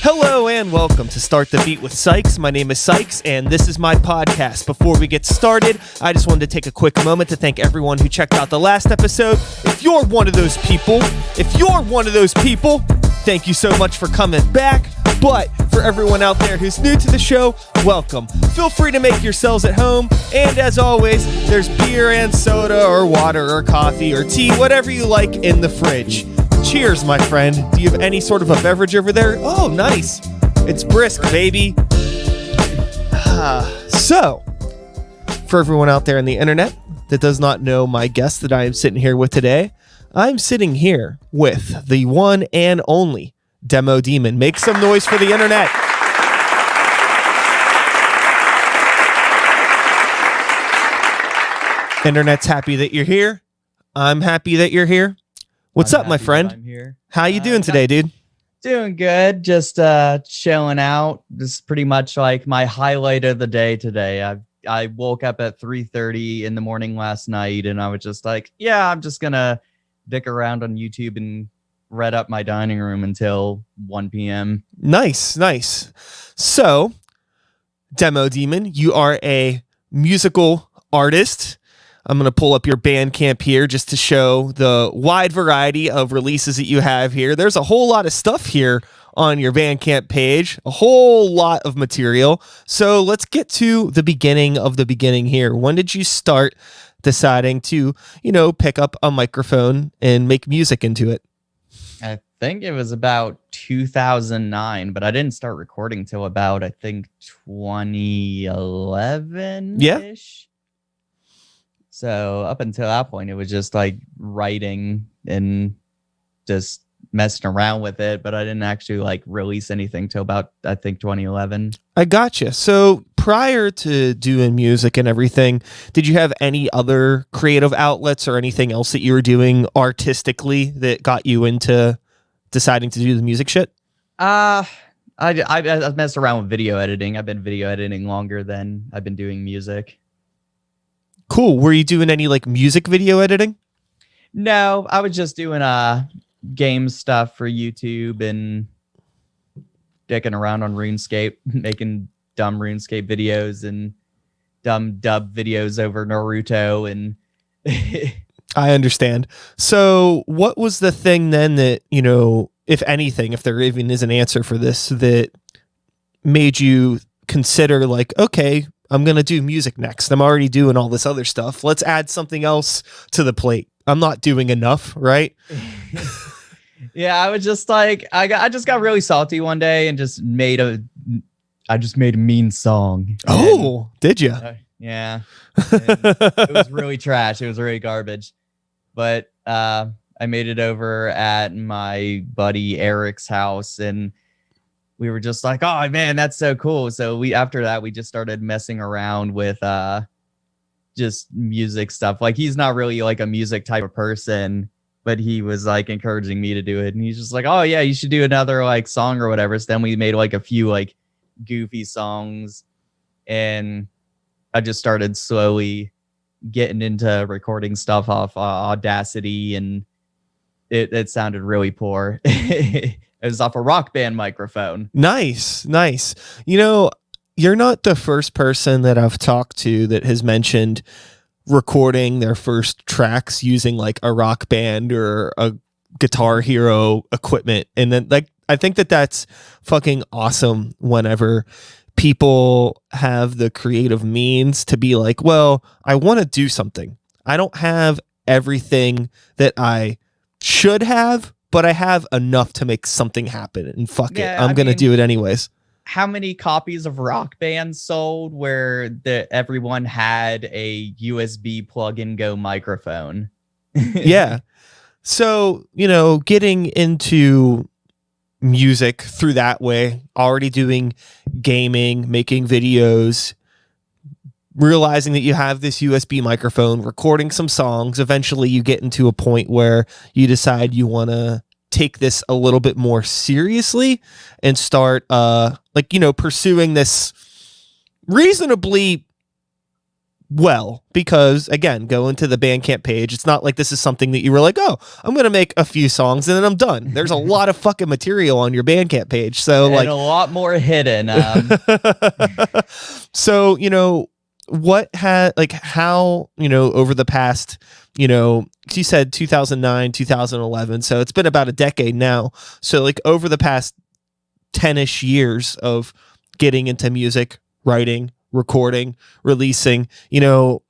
Hello and welcome to Start the Beat with Sykes. My name is Sykes and this is my podcast. Before we get started, I just wanted to take a quick moment to thank everyone who checked out the last episode. If you're one of those people, thank you so much for coming back. But for everyone out there who's new to the show, welcome. Feel free to make yourselves at home. And as always, there's beer and soda or water or coffee or tea, whatever you like in the fridge. Cheers, my friend. Do you have any sort of a beverage over there? Oh, nice. It's brisk, baby. So, for everyone out there on the internet that does not know my guest that I am sitting here with today, I'm sitting here with the one and only Demo Demon. Make some noise for the internet. Internet's happy that you're here. I'm happy that you're here. What's up, my friend? I'm here. How you doing today, dude? Doing good. Just chilling out. This is pretty much like my highlight of the day today. I woke up at 3:30 in the morning last night, and I was just like, yeah, I'm just gonna dick around on YouTube and read up my dining room until 1 p.m. Nice. So, Demo Demon, you are a musical artist. I'm going to pull up your Bandcamp here just to show the wide variety of releases that you have here. There's a whole lot of stuff here on your Bandcamp page, a whole lot of material. So let's get to the beginning of the beginning here. When did you start deciding to, pick up a microphone and make music into it? I think it was about 2009, but I didn't start recording till about, 2011-ish. Yeah. So up until that point, it was just like writing and just messing around with it. But I didn't actually like release anything till about, 2011. I gotcha. So prior to doing music and everything, did you have any other creative outlets or anything else that you were doing artistically that got you into deciding to do the music shit? I messed around with video editing. I've been video editing longer than I've been doing music. Cool. Were you doing any like music video editing? No, I was just doing game stuff for YouTube and dicking around on RuneScape, making dumb RuneScape videos and dumb dub videos over Naruto and I understand. So what was the thing then that, if anything, if there even is an answer for this, that made you consider like, okay, I'm going to do music next. I'm already doing all this other stuff. Let's add something else to the plate. I'm not doing enough, right? Yeah, I was just like, I just got really salty one day and just made a mean song. Oh, did you? Yeah. It was really trash. It was really garbage. But I made it over at my buddy Eric's house, and we were just like, oh man, that's so cool. So after that, we just started messing around with just music stuff. Like, he's not really like a music type of person, but he was like encouraging me to do it. And he's just like, oh yeah, you should do another like song or whatever. So then we made like a few like goofy songs, and I just started slowly getting into recording stuff off Audacity, and it sounded really poor. It was off a Rock Band microphone. Nice. You're not the first person that I've talked to that has mentioned recording their first tracks using like a Rock Band or a Guitar Hero equipment. And then like, I think that that's fucking awesome whenever people have the creative means to be like, well, I want to do something. I don't have everything that I should have, but I have enough to make something happen, and fuck it. I'm going to do it anyways. How many copies of Rock Band sold where everyone had a USB plug-and-go microphone? Yeah. So, getting into music through that way, already doing gaming, making videos, realizing that you have this USB microphone, recording some songs. Eventually you get into a point where you decide you want to take this a little bit more seriously and start pursuing this reasonably well, because again, go into the Bandcamp page. It's not like this is something that you were like, oh, I'm going to make a few songs and then I'm done. There's a lot of fucking material on your Bandcamp page. So and like a lot more hidden. so, what had like how, over the past, you said 2009, 2011. So it's been about a decade now. So like over the past 10-ish years of getting into music, writing, recording, releasing,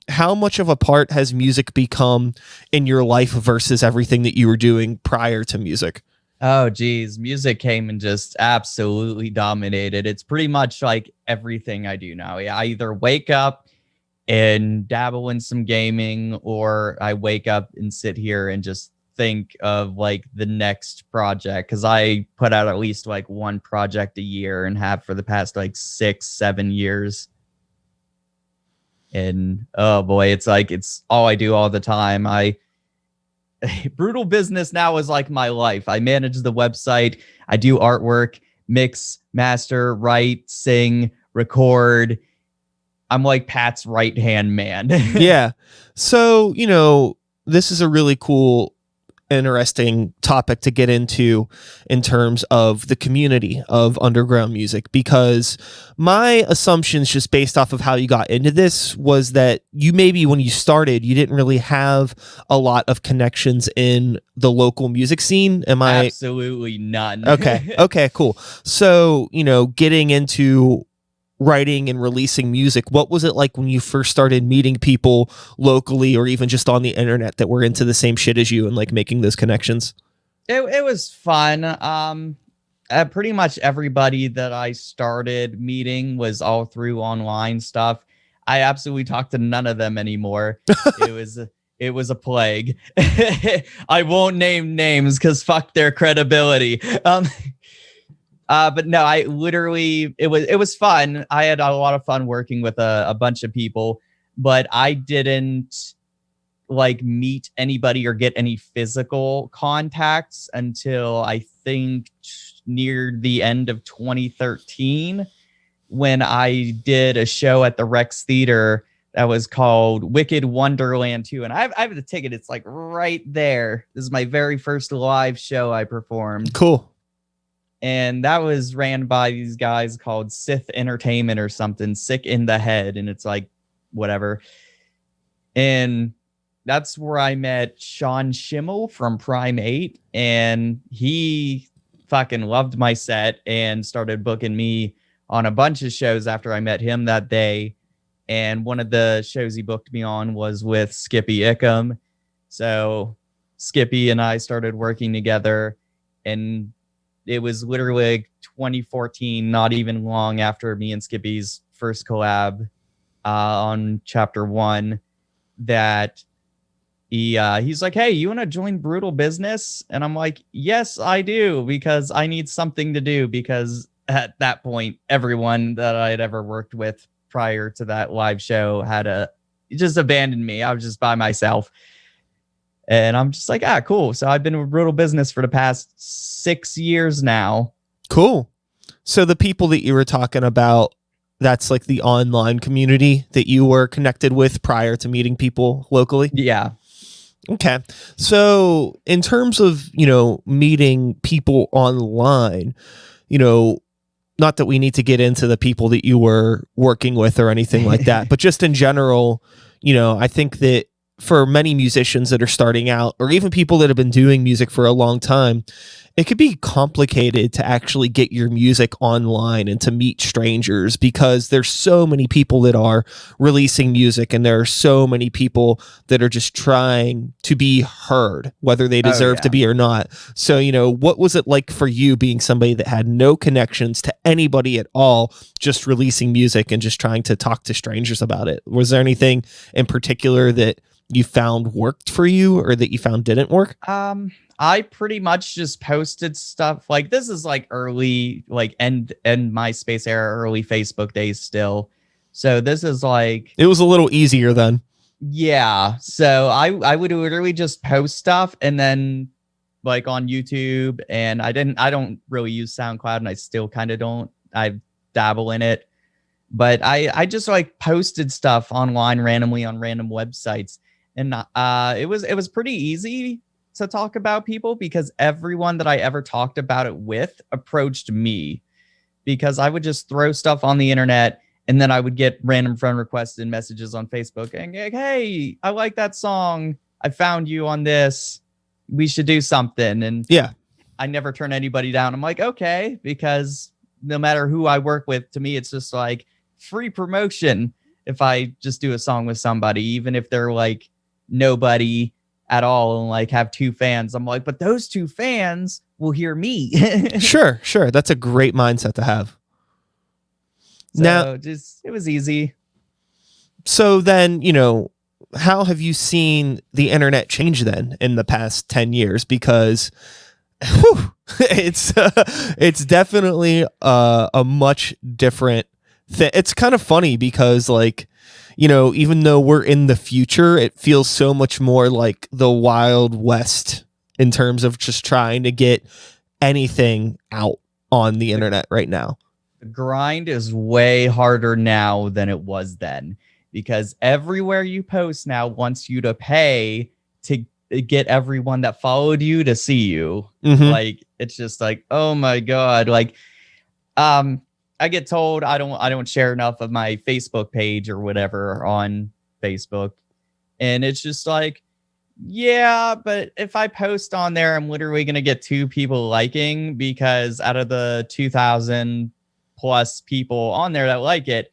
how much of a part has music become in your life versus everything that you were doing prior to music? Oh, geez. Music came and just absolutely dominated. It's pretty much like everything I do now. I either wake up and dabble in some gaming, or I wake up and sit here and just think of like the next project, because I put out at least like one project a year and have for the past like 6-7 years. And oh boy, it's all I do all the time. Brutal Business now is like my life. I manage the website. I do artwork, mix, master, write, sing, record. I'm like Pat's right-hand man. Yeah. So, this is a really cool, interesting topic to get into in terms of the community of underground music, because my assumptions, just based off of how you got into this, was that you maybe when you started, you didn't really have a lot of connections in the local music scene. Am I? Absolutely none. Okay, cool. So, getting into writing and releasing music, what was it like when you first started meeting people locally or even just on the internet that were into the same shit as you and like making those connections? It was fun. Pretty much everybody that I started meeting was all through online stuff. I absolutely talk to none of them anymore. It was a plague. I won't name names because fuck their credibility. But no, I literally, it was fun. I had a lot of fun working with a bunch of people, but I didn't like meet anybody or get any physical contacts until I think near the end of 2013, when I did a show at the Rex Theater that was called Wicked Wonderland 2. And I have the ticket. It's like right there. This is my very first live show I performed. Cool. And that was ran by these guys called Sith Entertainment or something, Sick in the Head. And it's like, whatever. And that's where I met Sean Schimmel from Prime 8. And he fucking loved my set and started booking me on a bunch of shows after I met him that day. And one of the shows he booked me on was with Skippy Ickham. So Skippy and I started working together, and it was literally like 2014, not even long after me and Skippy's first collab on Chapter 1, that he's like, hey, you want to join Brutal Business? And I'm like, yes, I do, because I need something to do, because at that point, everyone that I had ever worked with prior to that live show had just abandoned me. I was just by myself. And I'm just like, cool. So I've been with Brutal Business for the past 6 years now. Cool. So the people that you were talking about, that's like the online community that you were connected with prior to meeting people locally? Yeah. Okay. So in terms of, meeting people online, not that we need to get into the people that you were working with or anything like that, but just in general, I think that for many musicians that are starting out, or even people that have been doing music for a long time, it could be complicated to actually get your music online and to meet strangers, because there's so many people that are releasing music, and there are so many people that are just trying to be heard, whether they deserve to be or not. So, what was it like for you being somebody that had no connections to anybody at all, just releasing music and just trying to talk to strangers about it? Was there anything in particular that you found worked for you, or that you found didn't work? I pretty much just posted stuff. Like, this is like early, like end MySpace era, early Facebook days still. So this is like, it was a little easier then. Yeah. So I would literally just post stuff, and then like on YouTube, and I don't really use SoundCloud, and I still kind of don't. I dabble in it. But I just like posted stuff online randomly on random websites, and it was pretty easy to talk about people because everyone that I ever talked about it with approached me, because I would just throw stuff on the internet and then I would get random friend requests and messages on Facebook and like, hey, I like that song. I found you on this. We should do something. And Yeah. I never turn anybody down. I'm like, okay, because no matter who I work with, to me, it's just like free promotion if I just do a song with somebody, even if they're like nobody at all and like have 2 fans. I'm like, but those 2 fans will hear me. Sure. That's a great mindset to have. So Now, it was easy. so then, how have you seen the internet change then in the past 10 years? Because it's definitely a much different thing. It's kind of funny because like, even though we're in the future, it feels so much more like the Wild West in terms of just trying to get anything out on the internet right now. The grind is way harder now than it was then, because everywhere you post now wants you to pay to get everyone that followed you to see you. Mhm. Like, it's just like, oh my God. Like, I get told I don't share enough of my Facebook page or whatever on Facebook. And it's just like, yeah, but if I post on there, I'm literally going to get 2 people liking, because out of the 2,000 plus people on there that like it,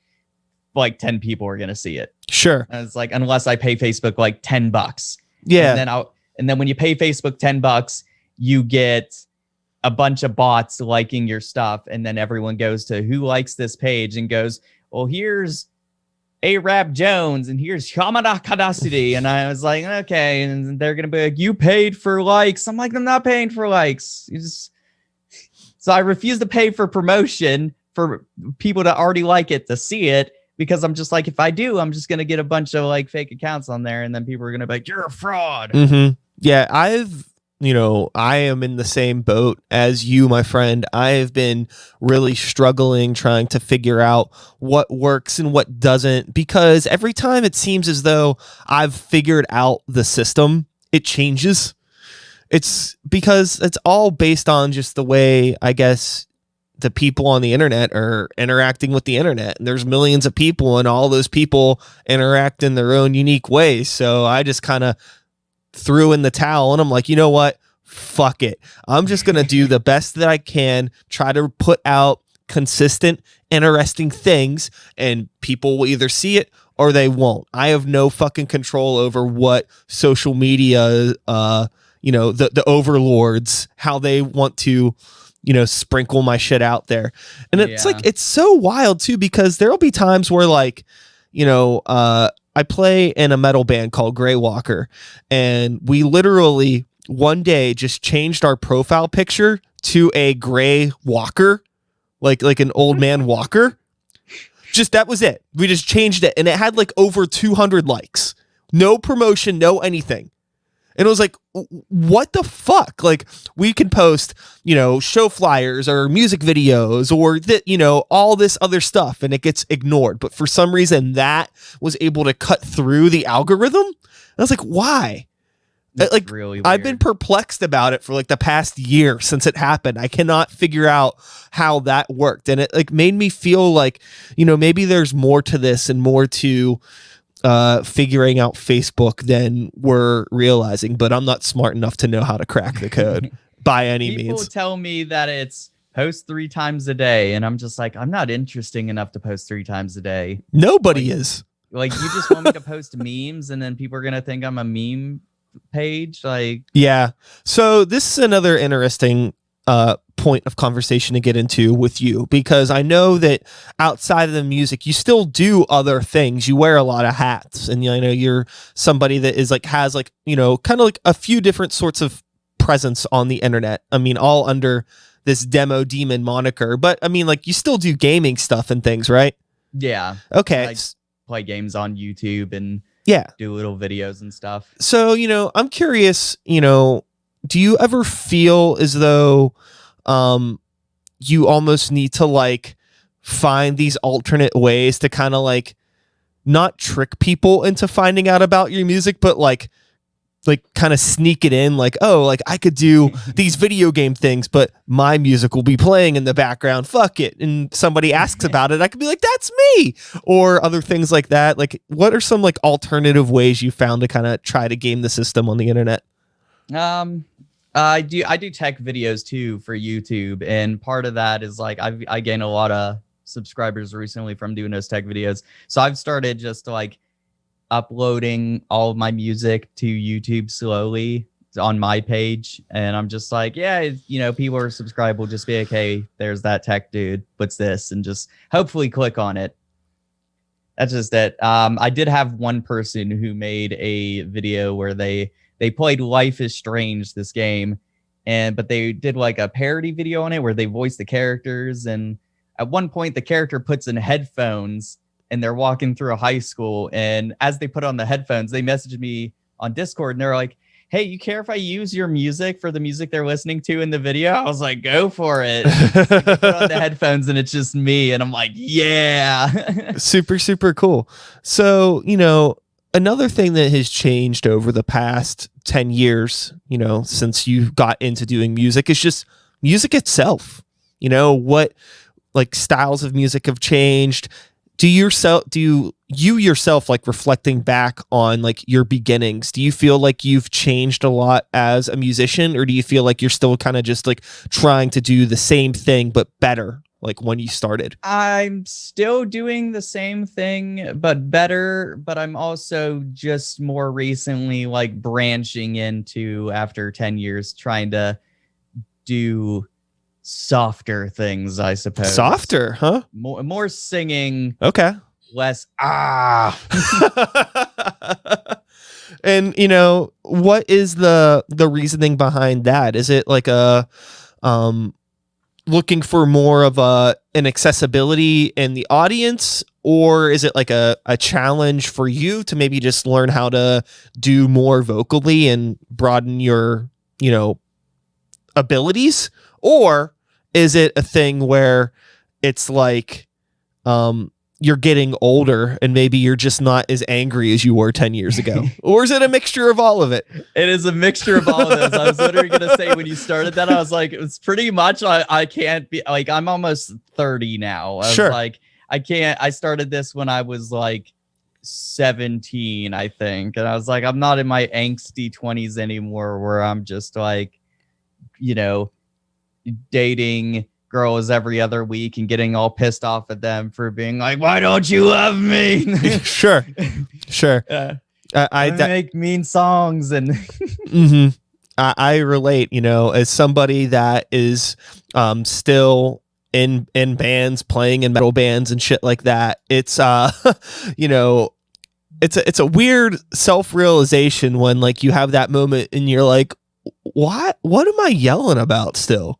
like 10 people are going to see it. Sure. And it's like, unless I pay Facebook like $10. Yeah. And then when you pay Facebook $10, you get a bunch of bots liking your stuff. And then everyone goes to who likes this page and goes, well, here's A-Rap Jones and here's Shamada Kadasidi. And I was like, okay. And they're going to be like, you paid for likes. I'm like, I'm not paying for likes. So I refuse to pay for promotion for people to already like it to see it, because I'm just like, if I do, I'm just going to get a bunch of like fake accounts on there. And then people are going to be like, you're a fraud. Mm-hmm. Yeah. I am in the same boat as you, my friend. I have been really struggling trying to figure out what works and what doesn't, because every time it seems as though I've figured out the system, it changes. It's because it's all based on just the way, I guess, the people on the internet are interacting with the internet. And there's millions of people, and all those people interact in their own unique ways. So I just kind of threw in the towel, and I'm like, you know what? Fuck it. I'm just going to do the best that I can, try to put out consistent, interesting things, and people will either see it or they won't. I have no fucking control over what social media, the overlords, how they want to, sprinkle my shit out there. And it's like, it's so wild too, because there'll be times where like, I play in a metal band called Grey Walker, and we literally one day just changed our profile picture to a gray walker, like an old man walker. Just that was it. We just changed it, and it had like over 200 likes. No promotion, no anything. And it was like, what the fuck? Like, we can post, show flyers or music videos or all this other stuff, and it gets ignored. But for some reason, that was able to cut through the algorithm. And I was like, why? That's like, really weird. I've been perplexed about it for like the past year since it happened. I cannot figure out how that worked. And it like made me feel like, maybe there's more to this and more to figuring out Facebook than we're realizing, but I'm not smart enough to know how to crack the code by any means. People tell me that it's post 3 times a day, and I'm just like, I'm not interesting enough to post 3 times a day. Nobody is. Like, you just want me to post memes, and then people are gonna think I'm a meme page. Like, yeah. So this is another interesting point of conversation to get into with you, because I know that outside of the music, you still do other things. You wear a lot of hats, and you're somebody that is like has like kind of like a few different sorts of presence on the internet. I mean, all under this Demo Demon moniker, but I mean, like, you still do gaming stuff and things, right? Yeah. Okay. I play games on YouTube and do little videos and stuff. So I'm curious. Do you ever feel as though you almost need to like find these alternate ways to kind of like not trick people into finding out about your music, but like kind of sneak it in, like, oh, like I could do these video game things, but my music will be playing in the background. Fuck it. And somebody asks about it, I could be like, that's me, or other things like that. Like, what are some like alternative ways you found to kind of try to game the system on the internet? I do tech videos too for YouTube, and part of that is like I gained a lot of subscribers recently from doing those tech videos. So I've started just like uploading all of my music to YouTube slowly on my page, and I'm just like, yeah, you know, people are subscribed will just be like, hey, there's that tech dude, what's this, and just hopefully click on it. That's just it. I did have one person who made a video where they played Life is Strange, this game, but they did like a parody video on it where they voiced the characters, and at one point the character puts in headphones and they're walking through a high school, and as they put on the headphones, they messaged me on Discord, and they're like, hey, you care if I use your music for the music they're listening to in the video? I was like, go for it. They put on the headphones and it's just me, and I'm like, yeah. Super, super cool. So, you know, another thing that has changed over the past 10 years, you know, since you got into doing music, is just music itself. You know, what like styles of music have changed. Do you yourself, like reflecting back on like your beginnings, do you feel like you've changed a lot as a musician, or do you feel like you're still kind of just like trying to do the same thing but better, like when you started? I'm still doing the same thing but better, but I'm also just more recently like branching into, after 10 years, trying to do softer things, I suppose. Softer, huh? More singing. Okay. Less And you know, what is the reasoning behind that? Is it like a looking for more of an accessibility in the audience, or is it like a challenge for you to maybe just learn how to do more vocally and broaden your, you know, abilities? Or is it a thing where it's like you're getting older and maybe you're just not as angry as you were 10 years ago? Or is it a mixture of all of it? It is a mixture of all of those. I was literally going to say, when you started that, I was like, it's pretty much, I can't be like, I'm almost 30 now. I was like, I can't, I started this when I was like 17, I think. And I was like, I'm not in my angsty 20s anymore, where I'm just like, you know, dating girls every other week and getting all pissed off at them for being like, why don't you love me? Sure. I make mean songs and mm-hmm. I relate, you know, as somebody that is still in bands, playing in metal bands and shit like that. It's you know, it's a weird self-realization when like you have that moment and you're like, what am I yelling about still?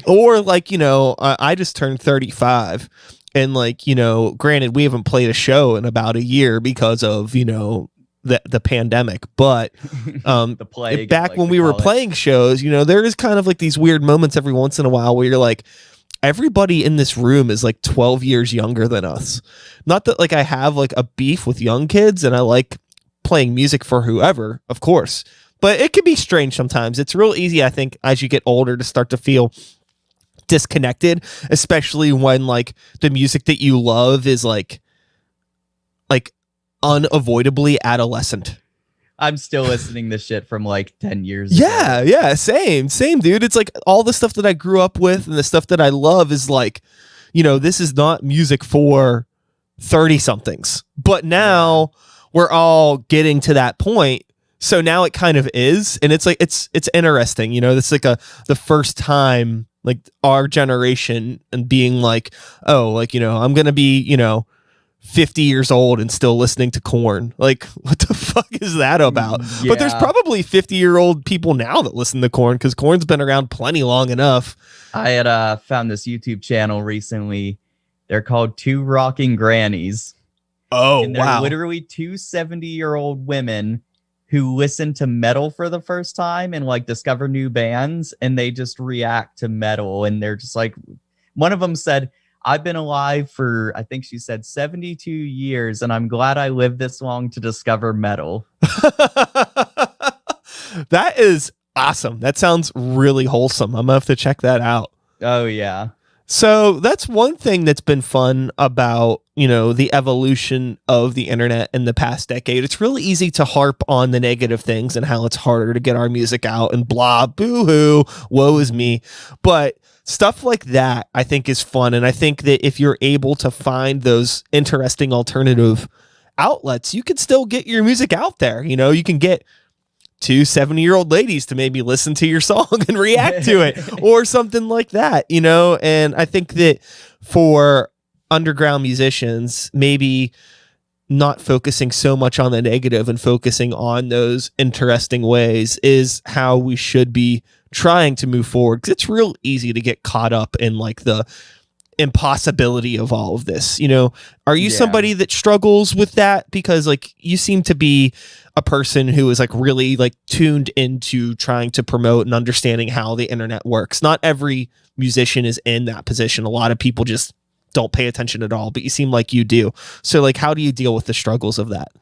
Or like, you know, I just turned 35, and like, you know, granted, we haven't played a show in about a year because of, you know, the pandemic, but the plague, back like when we were playing shows, you know, there is kind of like these weird moments every once in a while where you're like, everybody in this room is like 12 years younger than us. Not that like I have like a beef with young kids, and I like playing music for whoever, of course. But it can be strange sometimes. It's real easy, I think, as you get older to start to feel disconnected, especially when like the music that you love is like unavoidably adolescent. I'm still listening to shit from like 10 years ago. Yeah, same, dude. It's like all the stuff that I grew up with and the stuff that I love is like, you know, this is not music for 30-somethings. But now we're all getting to that point. So now it kind of is, and it's like it's interesting, you know. It's like the first time like our generation and being like, oh, like, you know, I'm gonna be, you know, 50 years old and still listening to Korn. Like, what the fuck is that about? Yeah. But there's probably 50-year-old people now that listen to Korn, because Korn's been around plenty long enough. I had found this YouTube channel recently. They're called Two Rocking Grannies. Oh, and they're wow! Literally two 70-year-old women who listen to metal for the first time and like discover new bands, and they just react to metal. And they're just like, one of them said, I've been alive for, I think she said 72 years, and I'm glad I lived this long to discover metal. That is awesome. That sounds really wholesome. I'm gonna have to check that out. Oh yeah. So that's one thing that's been fun about, the evolution of the internet in the past decade. It's really easy to harp on the negative things and how it's harder to get our music out and blah, boo-hoo, woe is me. But stuff like that, I think, is fun. And I think that if you're able to find those interesting alternative outlets, you can still get your music out there. You can get 2 70-year-old ladies to maybe listen to your song and react to it or something like that, and I think that for underground musicians, maybe not focusing so much on the negative and focusing on those interesting ways is how we should be trying to move forward, because it's real easy to get caught up in like the impossibility of all of this. Are you somebody that struggles with that? Because like you seem to be a person who is like really like tuned into trying to promote and understanding how the internet works. Not every musician is in that position. A lot of people just don't pay attention at all, but you seem like you do. So like, how do you deal with the struggles of that?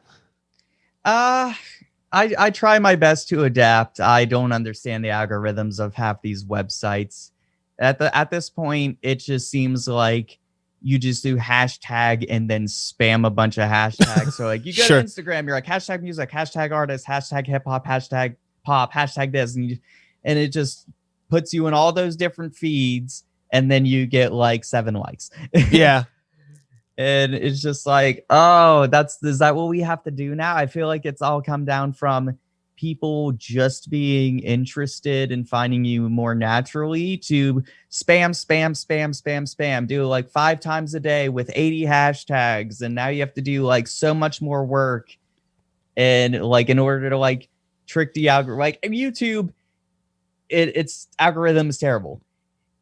I try my best to adapt. I don't understand the algorithms of half these websites. At this point, it just seems like you just do hashtag and then spam a bunch of hashtags. So like you go to Instagram, you're like hashtag music, hashtag artist, hashtag hip hop, hashtag pop, hashtag this, and it just puts you in all those different feeds, and then you get like 7 likes. Yeah. And it's just like, oh, is that what we have to do now? I feel like it's all come down from people just being interested in finding you more naturally to spam, do like 5 times a day with 80 hashtags. And now you have to do like so much more work. And like, in order to like trick the algorithm, like YouTube, its algorithm is terrible.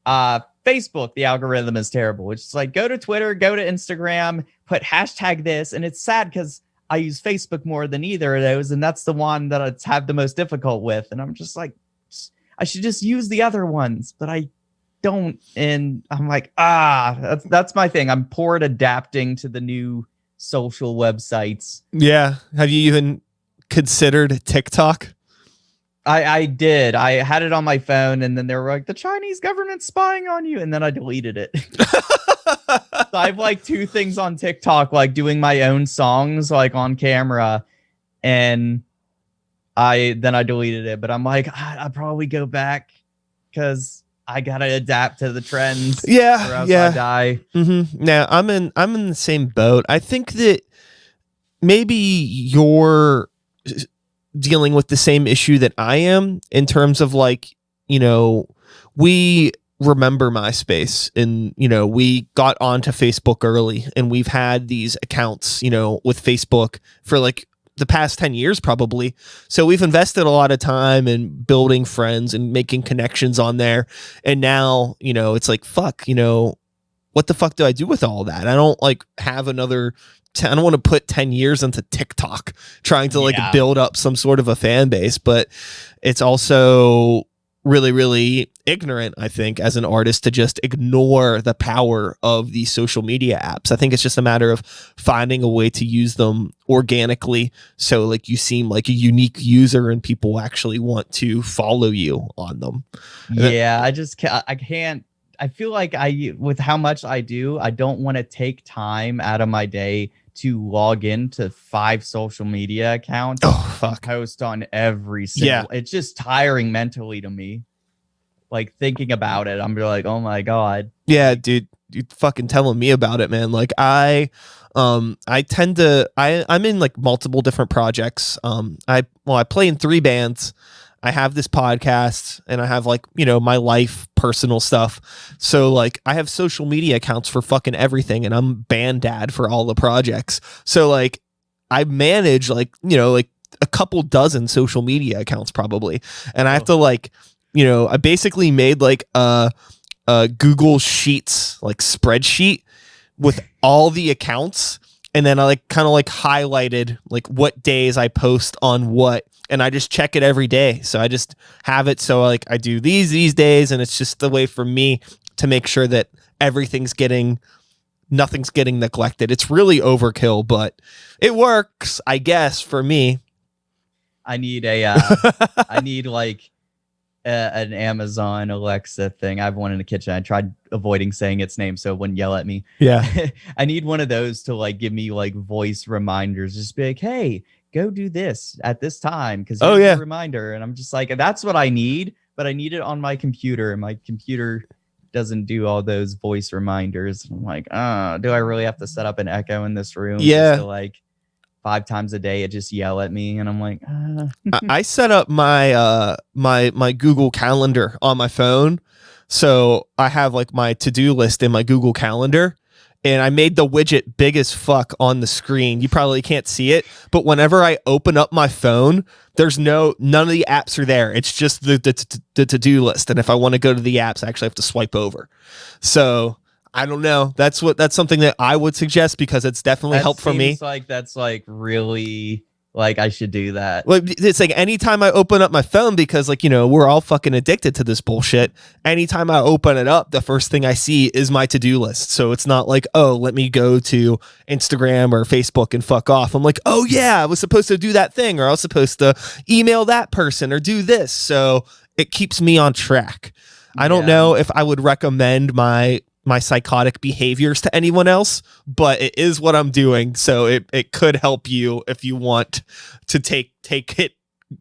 Facebook, the algorithm is terrible. It's like, go to Twitter, go to Instagram, put hashtag this. And it's sad because I use Facebook more than either of those, and that's the one that it's have the most difficult with. And I'm just like, I should just use the other ones, but I don't. And I'm like, that's my thing. I'm poor at adapting to the new social websites. Yeah. Have you even considered TikTok? I did. I had it on my phone, and then they were like, the Chinese government's spying on you, and then I deleted it. So I have like 2 things on TikTok, like doing my own songs like on camera, and I deleted it. But I'm like, I'll probably go back because I gotta adapt to the trends. Yeah, or else I die. Mm-hmm. Now I'm in the same boat. I think that maybe you're dealing with the same issue that I am in terms of like, we remember MySpace, and we got onto Facebook early, and we've had these accounts with Facebook for like the past 10 years probably. So we've invested a lot of time in building friends and making connections on there, and now it's like, fuck, what the fuck do I do with all that? I don't like have another I don't want to put 10 years into TikTok trying to like build up some sort of a fan base, but it's also really, really ignorant, I think, as an artist to just ignore the power of these social media apps. I think it's just a matter of finding a way to use them organically, so like you seem like a unique user and people actually want to follow you on them. Yeah, I can't. I feel like with how much I do, I don't want to take time out of my day to log into 5 social media accounts. Oh, fuck. Post on every single. Yeah. It's just tiring mentally to me. Like thinking about it, I'm like, oh my God. Yeah, dude, you fucking telling me about it, man. Like I'm in like multiple different projects. I play in 3 bands. I have this podcast, and I have like, my life, personal stuff. So like I have social media accounts for fucking everything, and I'm band dad for all the projects. So like I manage like, like a couple dozen social media accounts probably. And I have to like, I basically made like a Google Sheets like spreadsheet with all the accounts. And then I like kind of like highlighted like what days I post on what, and I just check it every day. So I just have it. So like I do these days, and it's just the way for me to make sure that nothing's getting neglected. It's really overkill, but it works, I guess, for me. I need I need like an Amazon Alexa thing. I have one in the kitchen. I tried avoiding saying its name so it wouldn't yell at me. Yeah. I need one of those to like give me like voice reminders. Just be like, hey, go do this at this time because here's a reminder. And I'm just like, that's what I need, but I need it on my computer, and my computer doesn't do all those voice reminders. I'm like, do I really have to set up an Echo in this room? Yeah. Just to, like 5 times a day it just yell at me, and I'm like, I set up my my Google Calendar on my phone, so I have like my to-do list in my Google Calendar, and I made the widget big as fuck on the screen. You probably can't see it, but whenever I open up my phone, there's none of the apps are there. It's just the to-do list, and if I want to go to the apps, I actually have to swipe over. So I don't know. That's something that I would suggest because it's definitely helped for me. Like that's like really like I should do that. Well, it's like anytime I open up my phone, because like, we're all fucking addicted to this bullshit. Anytime I open it up, the first thing I see is my to-do list. So it's not like, oh, let me go to Instagram or Facebook and fuck off. I'm like, oh yeah, I was supposed to do that thing, or I was supposed to email that person or do this. So it keeps me on track. I don't know if I would recommend my psychotic behaviors to anyone else, but it is what I'm doing. So it could help you if you want to take it,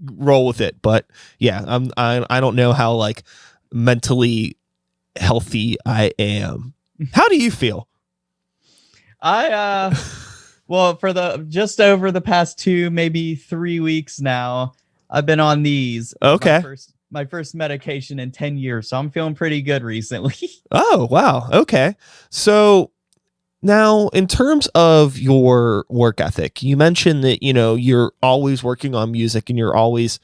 roll with it. But yeah, I don't know how like mentally healthy I am. How do you feel? Well, for just over the past 2, maybe 3 weeks now, I've been on these. Okay. My first medication in 10 years. So I'm feeling pretty good recently. Oh, wow. Okay. So now in terms of your work ethic, you mentioned that, you're always working on music and you're always,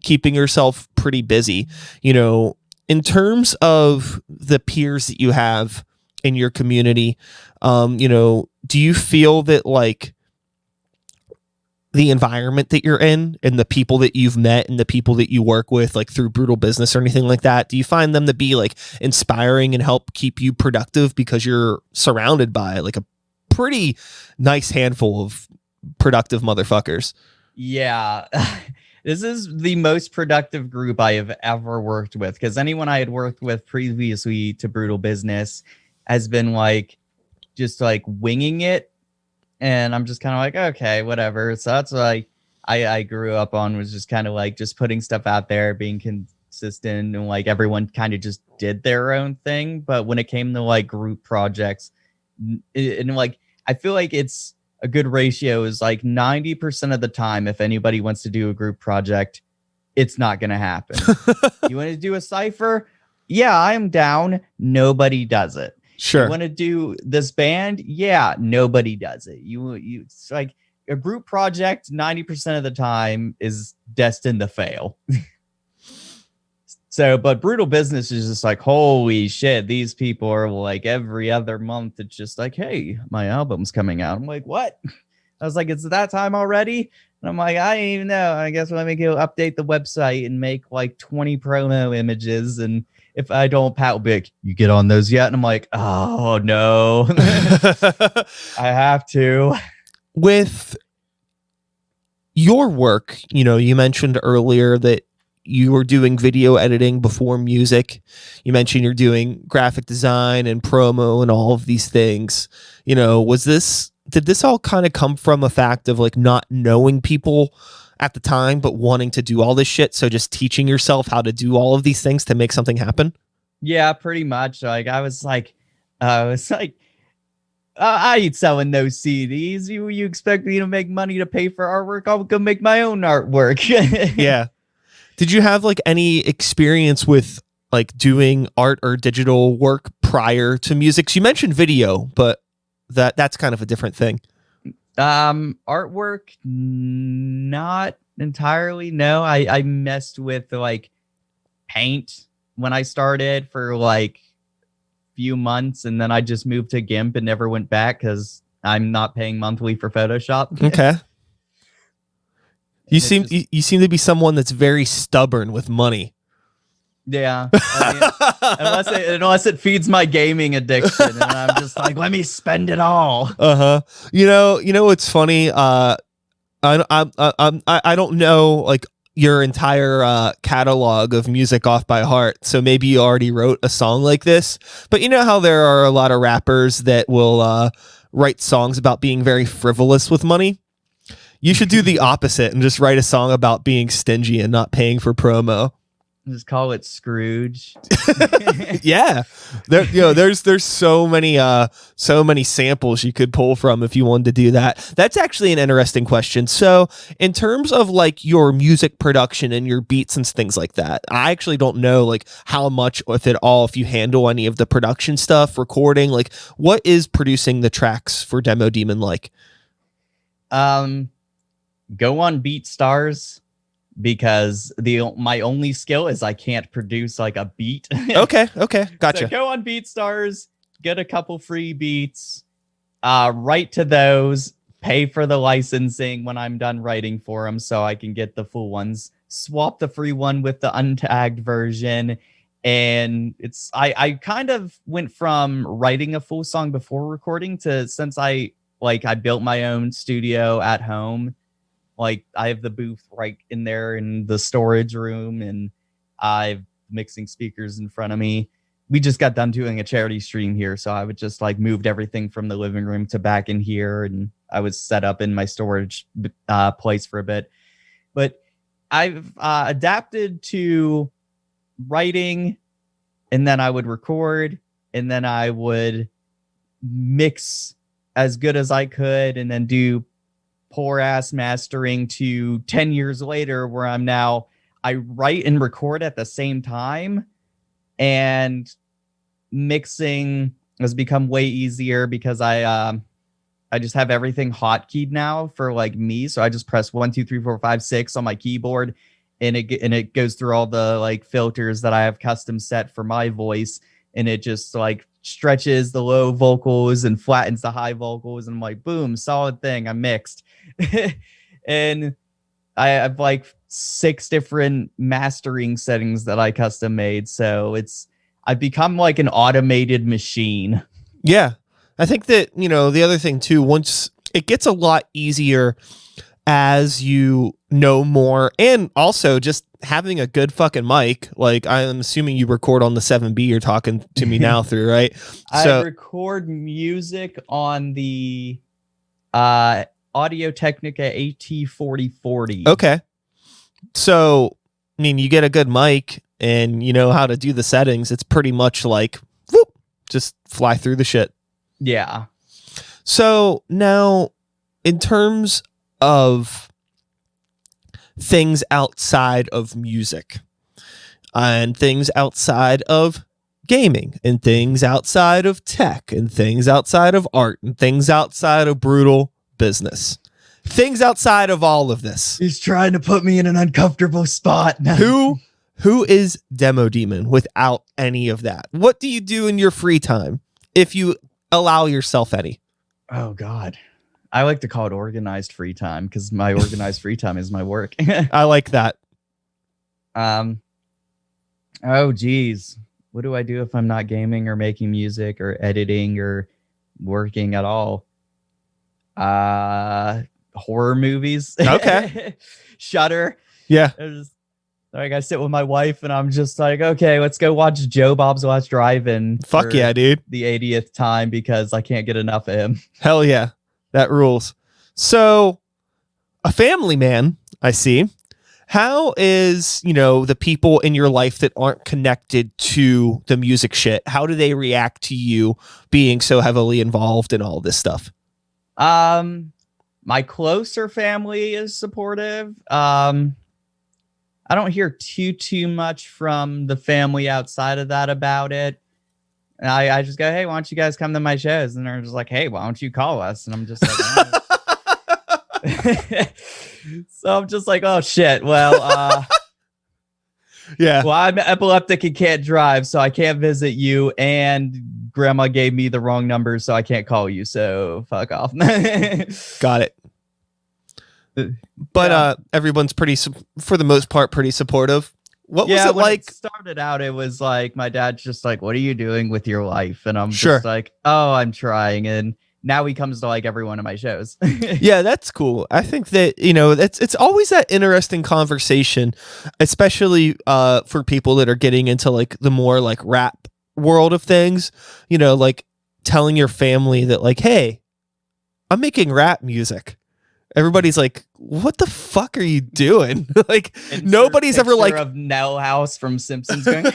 keeping yourself pretty busy. In terms of the peers that you have in your community, do you feel that like the environment that you're in and the people that you've met and the people that you work with, like through Brutal Business or anything like that, do you find them to be like inspiring and help keep you productive because you're surrounded by like a pretty nice handful of productive motherfuckers? Yeah. This is the most productive group I have ever worked with, because anyone I had worked with previously to Brutal Business has been like just like winging it. And I'm just kind of like, okay, whatever. So that's like I grew up on, was just kind of like just putting stuff out there, being consistent, and like everyone kind of just did their own thing. But when it came to like group projects, and like I feel like it's a good ratio is like 90% of the time, if anybody wants to do a group project, it's not going to happen. You want to do a cipher? Yeah, I'm down. Nobody does it. Sure. You want to do this band? Yeah, nobody does it. It's like a group project 90% of the time is destined to fail. So, but Brutal Business is just like, holy shit, these people are like every other month. It's just like, hey, my album's coming out. I'm like, what? I was like, it's that time already? And I'm like, I didn't even know. I guess let me go update the website and make like 20 promo images. And if I don't, Pat will be like, you get on those yet? And I'm like, oh, no. I have to. With your work, you mentioned earlier that you were doing video editing before music. You mentioned you're doing graphic design and promo and all of these things. Did this all kind of come from a fact of like not knowing people at the time, but wanting to do all this shit? So just teaching yourself how to do all of these things to make something happen? Yeah, pretty much. Like I ain't selling those CDs. You expect me to make money to pay for artwork? I'll go make my own artwork. Yeah. Did you have like any experience with like doing art or digital work prior to music? So you mentioned video, but that's kind of a different thing. Artwork, not entirely. No, I messed with like paint when I started for like few months, and then I just moved to GIMP and never went back because I'm not paying monthly for Photoshop. Okay. You seem to be someone that's very stubborn with money. Yeah. I mean, unless it feeds my gaming addiction, and I'm just like, let me spend it all. You know what's funny? I don't know like your entire catalog of music off by heart, so maybe you already wrote a song like this. But you know how there are a lot of rappers that will write songs about being very frivolous with money? You should do the opposite and just write a song about being stingy and not paying for promo. Just call it Scrooge. Yeah, there's so many samples you could pull from if you wanted to do that. That's actually an interesting question. So in terms of like your music production and your beats and things like that, I actually don't know like how much, if at all, if you handle any of the production stuff, recording. Like, what is producing the tracks for Demo Demon like? Go on BeatStars, because my only skill is I can't produce like a beat. Okay, gotcha. So go on BeatStars, get a couple free beats, write to those, pay for the licensing when I'm done writing for them so I can get the full ones, swap the free one with the untagged version. And I kind of went from writing a full song before recording to, since I built my own studio at home. Like, I have the booth right in there in the storage room, and I've mixing speakers in front of me. We just got done doing a charity stream here, so I would just like moved everything from the living room to back in here, and I was set up in my storage place for a bit. But I've adapted to writing, and then I would record, and then I would mix as good as I could, and then do poor ass mastering to 10 years later, where I write and record at the same time, and mixing has become way easier because I just have everything hotkeyed now for like me. So I just press 1, 2, 3, 4, 5, 6 on my keyboard, and it goes through all the like filters that I have custom set for my voice, and it just like stretches the low vocals and flattens the high vocals, and I'm like, boom, solid thing, I'm mixed. And I have like 6 different mastering settings that I custom made, so I've become like an automated machine. Yeah, I think that, you know, the other thing too, once it gets a lot easier as you know more, and also just having a good fucking mic. Like, I'm assuming you record on the 7B you're talking to me now through, right? So I record music on the Audio Technica AT4040. Okay. So, I mean, you get a good mic and you know how to do the settings. It's pretty much like, whoop, just fly through the shit. Yeah. So now, in terms of things outside of music and things outside of gaming and things outside of tech and things outside of art and things outside of Brutal Business, things outside of all of this, he's trying to put me in an uncomfortable spot. Who is Demo Demon without any of that? What do you do in your free time, if you allow yourself any? Oh God, I like to call it organized free time, because my organized free time is my work. I like that. Oh geez, what do I do if I'm not gaming or making music or editing or working at all? Horror movies. Okay. Shudder. Yeah. Like, I sit with my wife and I'm just like, okay, let's go watch Joe Bob's Last Drive-In. Fuck yeah, dude. The 80th time, because I can't get enough of him. Hell yeah. That rules. So, a family man, I see. How is, you know, the people in your life that aren't connected to the music shit, how do they react to you being so heavily involved in all this stuff? My closer family is supportive. I don't hear too much from the family outside of that about it. And I just go, hey, why don't you guys come to my shows? And they're just like, hey, why don't you call us? And I'm just like, oh. So I'm just like, oh shit. Well, yeah. Well, I'm epileptic and can't drive, so I can't visit you. And grandma gave me the wrong number, so I can't call you. So fuck off. Got it. But everyone's pretty, for the most part, pretty supportive. What was it when like? it started out, it was like my dad's just like, "What are you doing with your life?" And I'm Sure. just like, "Oh, I'm trying." And now he comes to like every one of my shows. Yeah, that's cool. I think that, you know, it's always that interesting conversation, especially for people that are getting into like the more like rap world of things, you know, like telling your family that like, hey, I'm making rap music. Everybody's like, what the fuck are you doing? Like Insert nobody's ever picture like of Nell House from Simpsons going,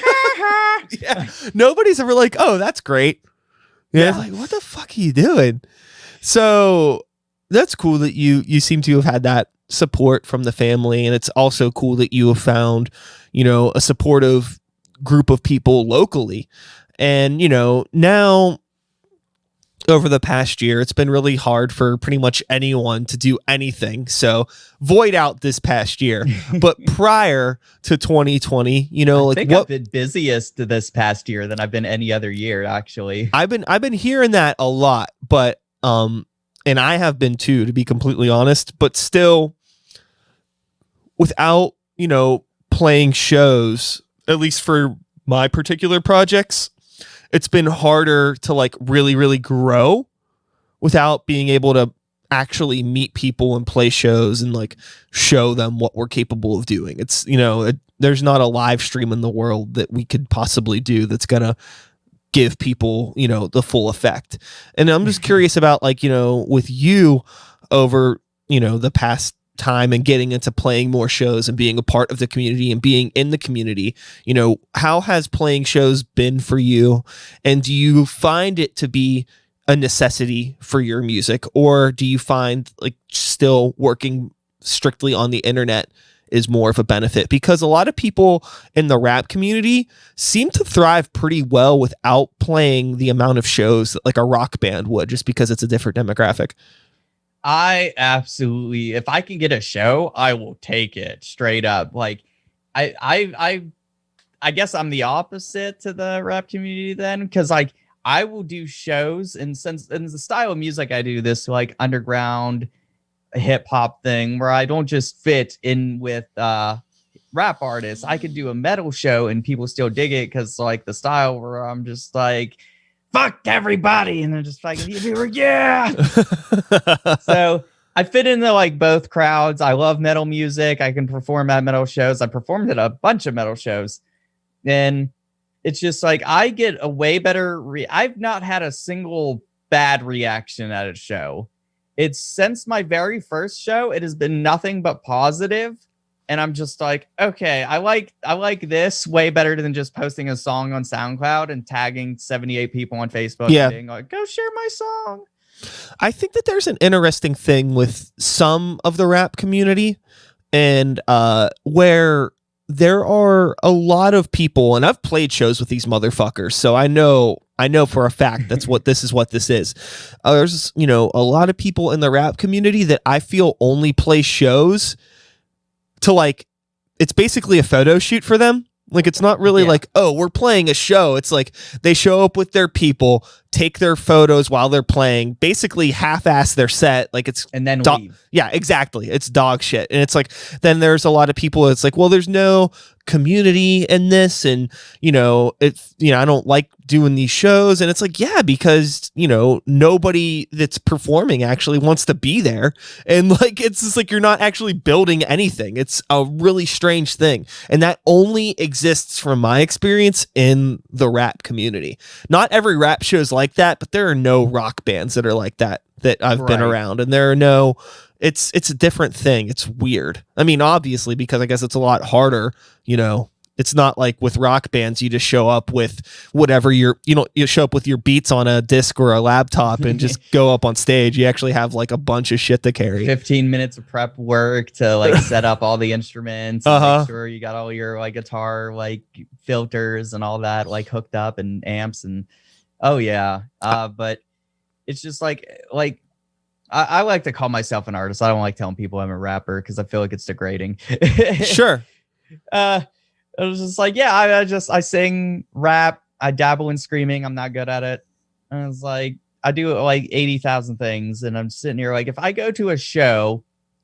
yeah, nobody's ever like, oh, that's great. Yeah, Yeah. like what the fuck are you doing? So that's cool that you seem to have had that support from the family, and it's also cool that you have found, you know, a supportive group of people locally. And, you know, now over the past year, it's been really hard for pretty much anyone to do anything. So void out this past year. But prior to 2020, you know, I like think I've been busiest this past year than I've been any other year, actually. I've been hearing that a lot, but and I have been too, to be completely honest, but still without, you know, playing shows, at least for my particular projects, it's been harder to like really grow without being able to actually meet people and play shows and like show them what we're capable of doing. It's, you know, there's not a live stream in the world that we could possibly do that's going to give people, you know, the full effect. And I'm just curious about like, you know, with you over, you know, the past time and getting into playing more shows and being a part of the community and being in the community, you know, how has playing shows been for you? And do you find it to be a necessity for your music, or do you find like still working strictly on the internet is more of a benefit? Because a lot of people in the rap community seem to thrive pretty well without playing the amount of shows that like a rock band would, just because it's a different demographic. I absolutely, if I can get a show, I will take it straight up. Like, I guess I'm the opposite to the rap community then, because like I will do shows, and since in the style of music I do, this like underground hip hop thing where I don't just fit in with rap artists. I could do a metal show and people still dig it because like the style where I'm just like, fuck everybody, and they're just like, yeah. So I fit into like both crowds. I love metal music. I can perform at metal shows. I performed at a bunch of metal shows, and it's just like I get a way better. I've not had a single bad reaction at a show. It's since my very first show, it has been nothing but positive. And I'm just like, okay, I like this way better than just posting a song on SoundCloud and tagging 78 people on Facebook and being like, go share my song. I think that there's an interesting thing with some of the rap community, and where there are a lot of people, and I've played shows with these motherfuckers, so I know for a fact that's what this is. There's, you know, a lot of people in the rap community that I feel only play shows to like, it's basically a photo shoot for them. Like, it's not really like, oh, we're playing a show. It's like they show up with their people, take their photos while they're playing, basically half-ass their set. Like, it's and then leave. Yeah, exactly. It's dog shit. And it's like, then there's a lot of people. It's like, well, there's no community in this, and you know, it's, you know, I don't like doing these shows. And it's like, yeah, because, you know, nobody that's performing actually wants to be there, and like, it's just like you're not actually building anything. It's a really strange thing, and that only exists from my experience in the rap community. Not every rap show is like that, but there are no rock bands that are like that I've been around, and there are no. It's a different thing. It's weird. I mean, obviously, because I guess it's a lot harder, you know. It's not like with rock bands, you just show up with whatever you show up with your beats on a disc or a laptop and just go up on stage. You actually have like a bunch of shit to carry. 15 minutes of prep work to like set up all the instruments, and make sure you got all your like guitar like filters and all that like hooked up, and amps, and but it's just like I like to call myself an artist. I don't like telling people I'm a rapper because I feel like it's degrading. Sure. It was just like, yeah, I sing, rap, I dabble in screaming. I'm not good at it. And I was like, I do like 80,000 things. And I'm sitting here like, if I go to a show,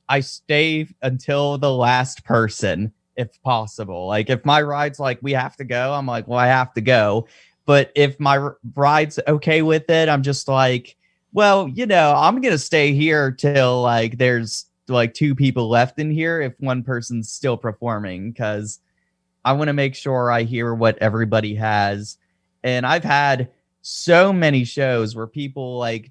I stay until the last person. if possible. Like if my ride's like, we have to go, I'm like, well, I have to go. But if my ride's okay with it, I'm just like, well, I'm going to stay here till like there's like 2 people left in here if one person's still performing, because I want to make sure I hear what everybody has. And I've had so many shows where people like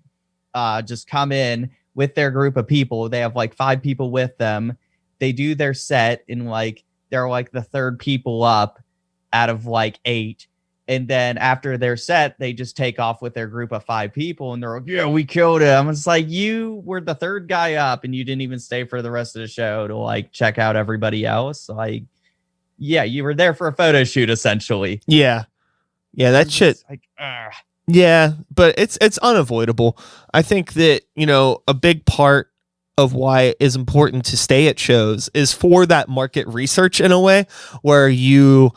just come in with their group of people. They have like 5 people with them. They do their set and like they're like the 3rd people up out of like 8. And then after their set, they just take off with their group of 5 people and they're like, yeah, we killed it. I'm just like, you were the 3rd guy up and you didn't even stay for the rest of the show to like check out everybody else. Like, yeah, you were there for a photo shoot essentially. Yeah, that shit. Like, yeah, but it's unavoidable. I think that, a big part of why it is important to stay at shows is for that market research in a way where you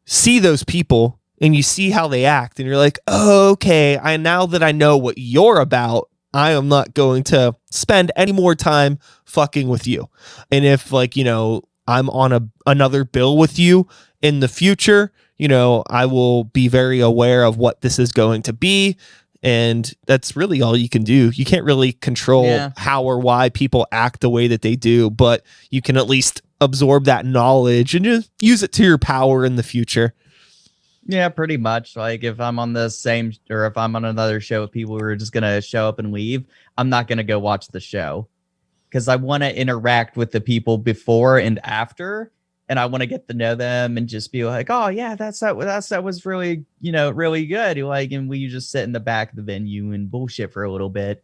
see those people and you see how they act and you're like, oh, okay, now that I know what you're about, I am not going to spend any more time fucking with you. And if like, I'm on another bill with you in the future, I will be very aware of what this is going to be. And that's really all you can do. You can't really control how or why people act the way that they do, but you can at least absorb that knowledge and just use it to your power in the future. Yeah, pretty much. Like if I'm on the same, or if I'm on another show with people who are just going to show up and leave, I'm not going to go watch the show because I want to interact with the people before and after. And I want to get to know them and just be like, oh yeah, that was really, really good. Like, and we just sit in the back of the venue and bullshit for a little bit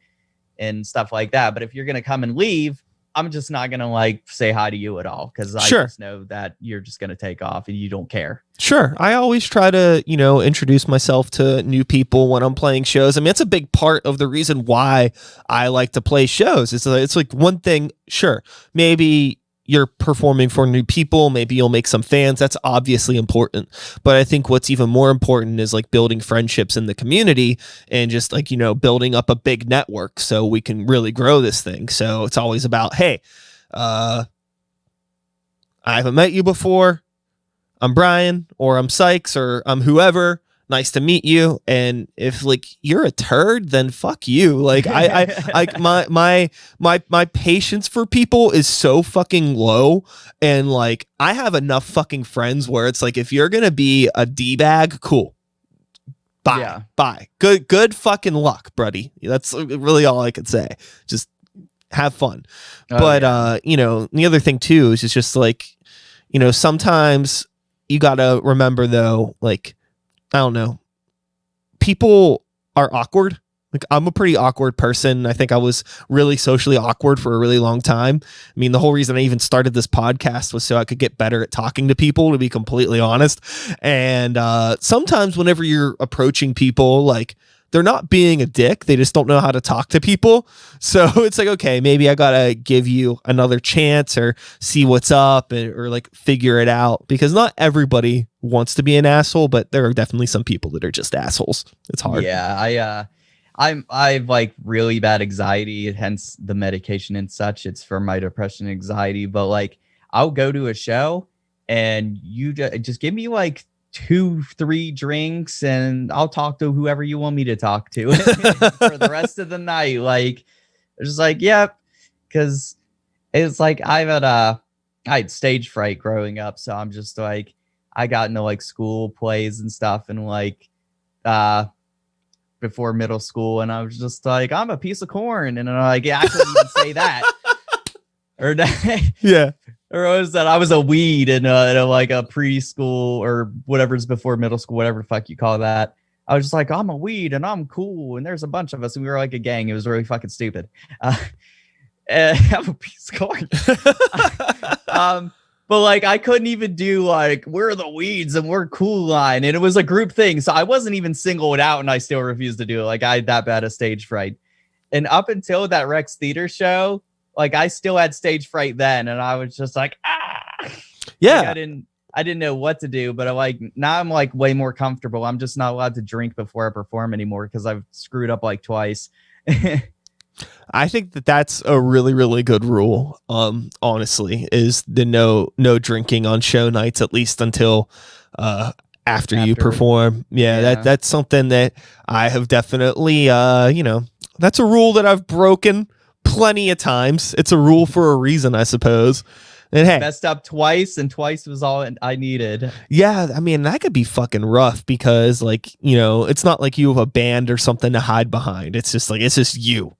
and stuff like that. But if you're going to come and leave, I'm just not going to like say hi to you at all. Cause I just know that you're just going to take off and you don't care. Sure. I always try to, introduce myself to new people when I'm playing shows. I mean, it's a big part of the reason why I like to play shows. It's like one thing. Sure. Maybe you're performing for new people. Maybe you'll make some fans. That's obviously important. But I think what's even more important is like building friendships in the community and just like, building up a big network so we can really grow this thing. So it's always about, hey, I haven't met you before. I'm Brian, or I'm Sykes, or I'm whoever. Nice to meet you. And if like you're a turd, then fuck you. Like I like my patience for people is so fucking low. And like I have enough fucking friends where it's like if you're gonna be a D-bag, cool. Bye. Yeah. Bye. Good fucking luck, buddy. That's really all I could say. Just have fun. But the other thing too is just like, sometimes you gotta remember though, like, I don't know. People are awkward. Like I'm a pretty awkward person. I think I was really socially awkward for a really long time. I mean, the whole reason I even started this podcast was so I could get better at talking to people, to be completely honest. And sometimes whenever you're approaching people, like they're not being a dick. They just don't know how to talk to people. So it's like, okay, maybe I got to give you another chance or see what's up or like figure it out, because not everybody wants to be an asshole, but there are definitely some people that are just assholes. It's hard. Yeah. I've like really bad anxiety, hence the medication and such. It's for my depression and anxiety, but like I'll go to a show and you just give me like 2-3 drinks and I'll talk to whoever you want me to talk to for the rest of the night. Like it's just like, yep. Cause it's like I had stage fright growing up. So I'm just like, I got into like school plays and stuff and like, before middle school. And I was just like, I'm a piece of corn. And I'm like, yeah, I couldn't even say that. Or yeah. Or was that I was a weed in like a preschool or whatever's before middle school, whatever the fuck you call that. I was just like, I'm a weed and I'm cool. And there's a bunch of us and we were like a gang. It was really fucking stupid. And I'm a piece of corn. But like, I couldn't even do like, we're the weeds and we're cool line. And it was a group thing. So I wasn't even singled out and I still refused to do it. Like I had that bad a stage fright. And up until that Rex Theater show, like I still had stage fright then. And I was just like, yeah, like, I didn't know what to do, but now I'm like way more comfortable. I'm just not allowed to drink before I perform anymore because I've screwed up like twice. I think that that's a really, really good rule. Honestly, is the no drinking on show nights, at least until after you perform. Yeah, that's something that I have definitely that's a rule that I've broken plenty of times. It's a rule for a reason, I suppose. And hey, messed up twice, and twice was all I needed. Yeah, I mean, that could be fucking rough because, like, it's not like you have a band or something to hide behind. It's just you.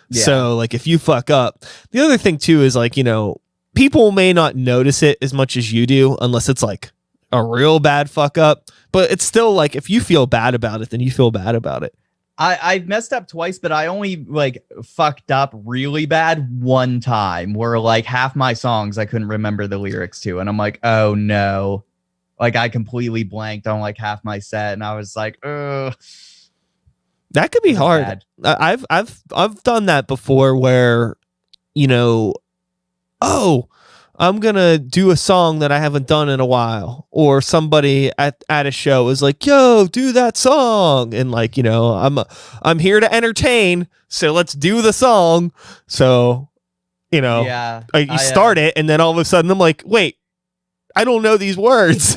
Yeah. So, like, if you fuck up, the other thing too is, like, people may not notice it as much as you do unless it's like a real bad fuck up. But it's still like, if you feel bad about it, then you feel bad about it. I messed up twice, but I only like fucked up really bad one time where like half my songs I couldn't remember the lyrics to. And I'm like, oh no. Like I completely blanked on like half my set. And I was like, ugh. That could be hard. I've done that before where, I'm going to do a song that I haven't done in a while, or somebody at a show is like, yo, do that song. And like, I'm here to entertain. So let's do the song. So, you start it. And then all of a sudden I'm like, wait, I don't know these words.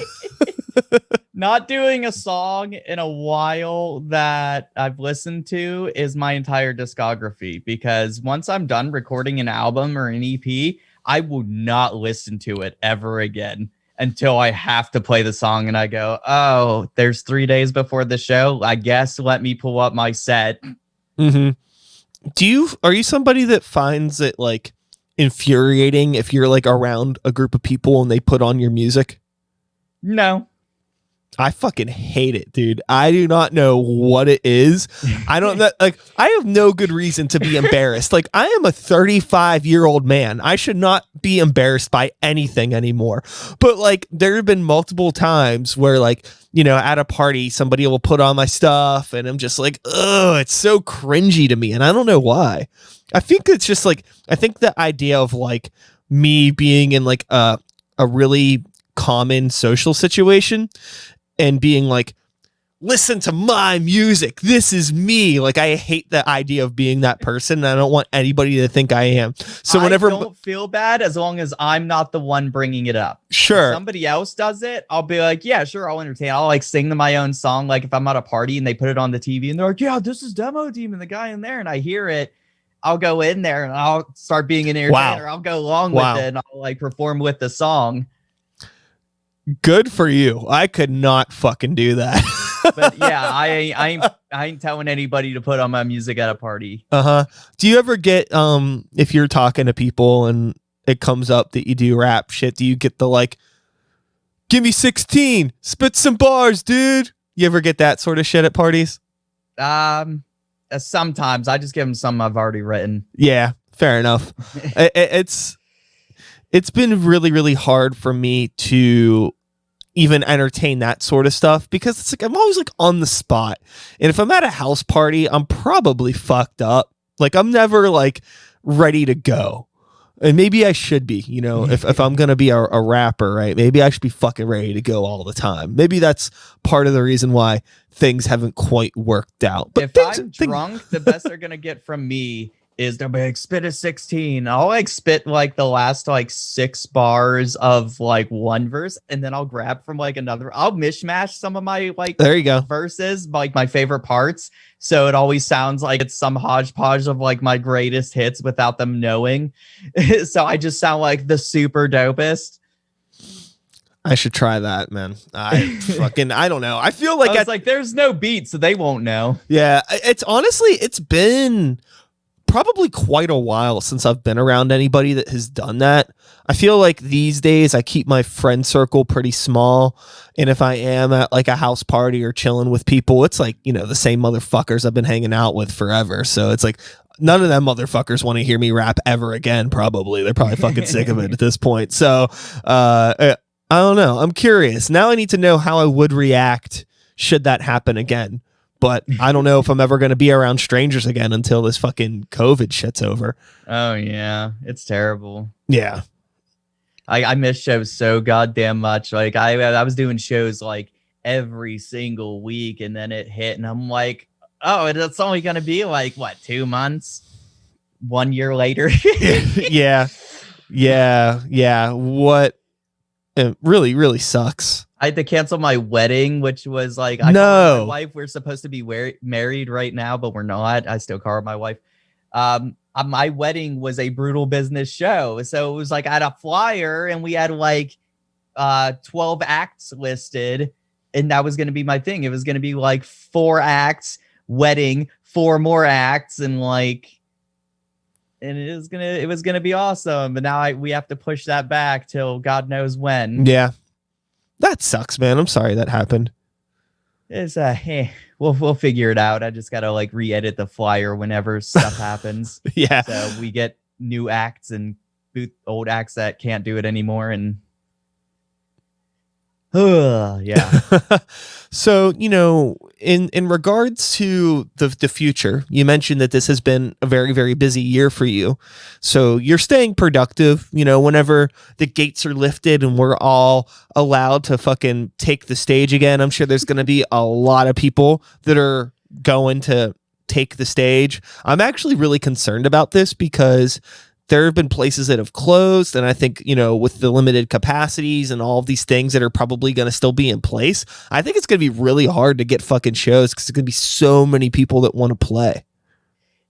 Not doing a song in a while that I've listened to is my entire discography, because once I'm done recording an album or an EP, I will not listen to it ever again until I have to play the song and I go, oh, there's 3 days before the show. I guess let me pull up my set. Mm-hmm. Are you somebody that finds it like infuriating if you're like around a group of people and they put on your music? No. I fucking hate it, dude. I do not know what it is. I don't know. Like, I have no good reason to be embarrassed. Like, I am a 35-year-old man. I should not be embarrassed by anything anymore. But like, there have been multiple times where like, at a party, somebody will put on my stuff and I'm just like, ugh, it's so cringy to me. And I don't know why. I think it's just like, I think the idea of like me being in like a really common social situation and being like, listen to my music, this is me. Like, I hate the idea of being that person, and I don't want anybody to think I am. So whenever I don't feel bad as long as I'm not the one bringing it up. Sure. If somebody else does it, I'll be like, yeah, sure, I'll entertain. I'll like sing to my own song. Like if I'm at a party and they put it on the TV and they're like, yeah, this is Demo Demon, the guy in there, and I hear it, I'll go in there and I'll start being an entertainer. Wow. I'll go along with it and I'll like perform with the song. Good for you. I could not fucking do that. But yeah, I ain't telling anybody to put on my music at a party. Do you ever get if you're talking to people and it comes up that you do rap shit, do you get the like, give me 16, spit some bars, dude? You ever get that sort of shit at parties? Sometimes I just give them some I've already written. Yeah, fair enough. It's been really, really hard for me to even entertain that sort of stuff because it's like I'm always like on the spot. And if I'm at a house party, I'm probably fucked up. Like I'm never like ready to go. And maybe I should be, if I'm going to be a rapper, right? Maybe I should be fucking ready to go all the time. Maybe that's part of the reason why things haven't quite worked out. But if I'm drunk, the best they're going to get from me is they'll be like, spit a 16. I'll like spit like the last like 6 bars of like one verse, and then I'll grab from like another. I'll mishmash some of my like there you go verses, like my favorite parts. So it always sounds like it's some hodgepodge of like my greatest hits without them knowing. So I just sound like the super dopest. I should try that, man. I don't know. I feel like it's like there's no beat, so they won't know. Yeah, it's been probably quite a while since I've been around anybody that has done that. I feel like these days I keep my friend circle pretty small. And if I am at like a house party or chilling with people, it's like, the same motherfuckers I've been hanging out with forever. So it's like none of them motherfuckers want to hear me rap ever again. Probably. They're probably fucking sick of it at this point. So I don't know. I'm curious. Now I need to know how I would react should that happen again. But I don't know if I'm ever going to be around strangers again until this fucking COVID shit's over. Oh, yeah. It's terrible. Yeah. I miss shows so goddamn much. Like, I was doing shows like every single week, and then it hit, and I'm like, Oh, it's only going to be like, what, 2 months? 1 year later? Yeah. What? It really, really sucks. I had to cancel my wedding, which was like, I call her my wife. We're supposed to be married right now, but we're not. I still call her my wife. My wedding was a Brutal Business show. So it was like, I had a flyer and we had like 12 acts listed. And that was going to be my thing. It was going to be like 4 acts, wedding, 4 more acts, and like, and it was gonna be awesome. But now we have to push that back till God knows when. Yeah, that sucks, man. I'm sorry that happened. It's we'll figure it out. I just gotta like re-edit the flyer whenever stuff happens. Yeah. So we get new acts and boot old acts that can't do it anymore, and yeah. So, in regards to the future, you mentioned that this has been a very, very busy year for you. So you're staying productive, whenever the gates are lifted and we're all allowed to fucking take the stage again. I'm sure there's going to be a lot of people that are going to take the stage. I'm actually really concerned about this because there have been places that have closed, and I think, with the limited capacities and all of these things that are probably going to still be in place, I think it's going to be really hard to get fucking shows because there's going to be so many people that want to play.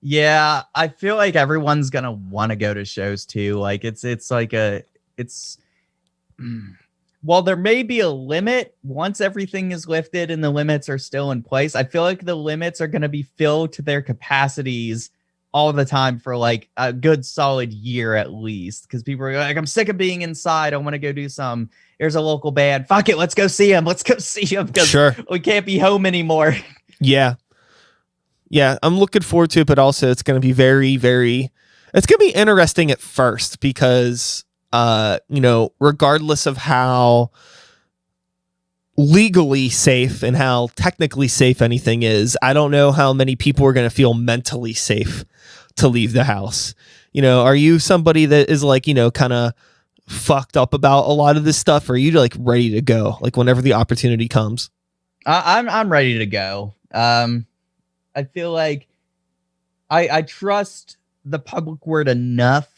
Yeah, I feel like everyone's going to want to go to shows too. Like well, there may be a limit once everything is lifted and the limits are still in place. I feel like the limits are going to be filled to their capacities all the time for like a good solid year at least, because people are like, I'm sick of being inside. I want to go do some. Here's a local band. Fuck it, let's go see them. Let's go see them because we can't be home anymore. Yeah, I'm looking forward to it, but also it's going to be very, very. It's going to be interesting at first because, regardless of how legally safe and how technically safe anything is, I don't know how many people are going to feel mentally safe to leave the house. Are you somebody that is like, kind of fucked up about a lot of this stuff, or are you like ready to go, like whenever the opportunity comes? I'm ready to go. I feel like I trust the public word enough